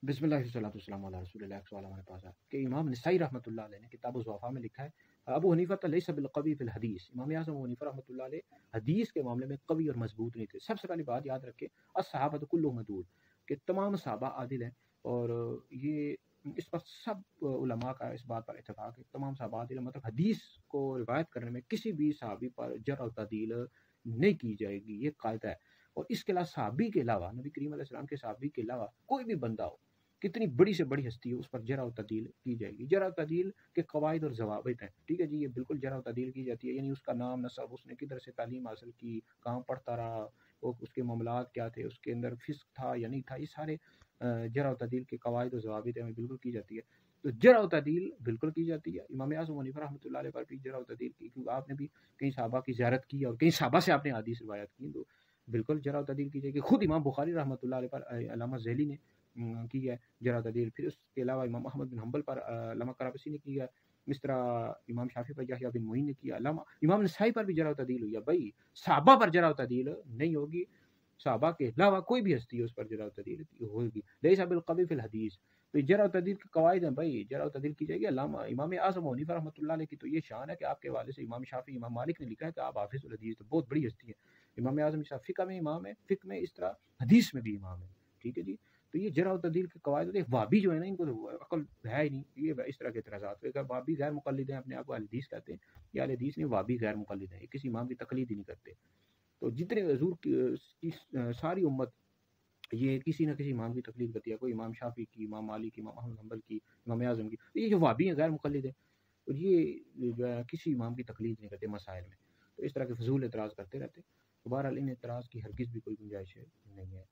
بسم اللہ والصلاۃ والسلام علی رسول اللہ۔ ایک سوال ہمارے پاس ہے کہ امام نسائی رحمۃ اللہ علیہ نے کتاب الضعفاء میں لکھا ہے ابو حنیفہ لیس بالقوی فی الحدیث، امام اعظم ابو حنیفہ رحمۃ اللہ علیہ حدیث کے معاملے میں قوی اور مضبوط نہیں تھے۔ سب سے پہلی بات یاد رکھیں الصحابہ کلهم عدول، کہ تمام صحابہ عادل ہیں، اور یہ اس پر سب علماء کا اس بات پر اتفاق ہے، تمام صحابہ عادل ہیں، مطلب حدیث کو روایت کرنے میں کسی بھی صحابی پر جرح و تعدیل نہیں کی جائے گی، یہ قاعدہ ہے۔ اور اس کے علاوہ صحابی کے علاوہ، نبی کریم علیہ السلام کے صحابی کے علاوہ کوئی بھی بندہ ہو، کتنی بڑی سے بڑی ہستی ہے، اس پر جرح و تعدیل کی جائے گی۔ جرح و تعدیل کے قواعد اور ضوابط ہیں، ٹھیک ہے جی، یہ بالکل جرح و تعدیل کی جاتی ہے، یعنی اس کا نام نسب، اس نے کدھر سے تعلیم حاصل کی، کہاں پڑھتا رہا، اس کے معاملات کیا تھے، اس کے اندر فسق تھا یا نہیں تھا، یہ سارے جرح و تعدیل کے قواعد و ضوابط ہیں، بالکل کی جاتی ہے۔ تو جرح و تعدیل بالکل کی جاتی ہے۔ امام اعظم ابو حنیفہ رحمۃ اللہ علیہ پر بھی جرح و تعدیل کی، کیونکہ آپ نے بھی کئی صحابہ کی زیارت کی اور کئی صحابہ سے آپ نے حدیث روایت کی، تو بالکل جرح و تعدیل کی جائے گی۔ خود امام بخاری رحمۃ اللہ علیہ پر علامہ ذیلی نے کی ہے جرح و تعدیل، پھر اس کے علاوہ امام احمد بن حنبل پر علامہ کرابسی نے کی ہے، اس طرح امام شافعی پر یحییٰ بن معین نے کیا، علامہ امام نسائی پر بھی جرح و تعدیل ہوئی ہے۔ بھائی صحابہ پر جرح و تعدیل نہیں ہوگی، صحابہ کے علاوہ کوئی بھی ہستی ہے اس پر جرح و تعدیل ہوگی۔ لیس بالقوی فی الحدیث، تو جرح و تعدیل کے قواعد ہیں، بھائی جرح و تعدیل کی جائے گی۔ علامہ امام اعظم ابو حنیفہ رحمۃ اللہ علیہ کی تو یہ شان ہے کہ آپ کے حوالے سے امام شافعی، امام مالک نے لکھا ہے کہ آپ حافظ الحدیث، تو بہت بڑی ہستی ہے۔ امام اعظم صاحب فقہ میں امام ہے، فقہ میں اس طرح حدیث میں بھی امام ہے، ٹھیک ہے جی۔ تو یہ جرح و تعدیل کے قواعد ہوتے ہیں۔ وہابی جو ہے نا، ان کو تو عقل ہے ہی نہیں، یہ اس طرح کے اعتراضات، اگر وہابی غیر مقلد ہیں، اپنے آپ کو اہل حدیث کہتے ہیں، یہ اہل حدیث نہیں، وہابی غیر مقلد ہیں، یہ کسی امام کی تقلید ہی نہیں کرتے۔ تو جتنے حضور کی ساری امت یہ کسی نہ کسی امام کی تقلید کرتی ہے، کوئی امام شافعی کی، امام مالک کی، امام احمد حنبل کی، امام اعظم کی، یہ جو وہابی ہیں غیر مقلد ہیں، اور یہ جو ہے کسی امام کی تقلید نہیں کرتے مسائل میں، تو اس طرح کے فضول اعتراض کرتے رہتے ہیں۔ بہرحال ان اعتراض کی ہرگز بھی کوئی گنجائش نہیں ہے۔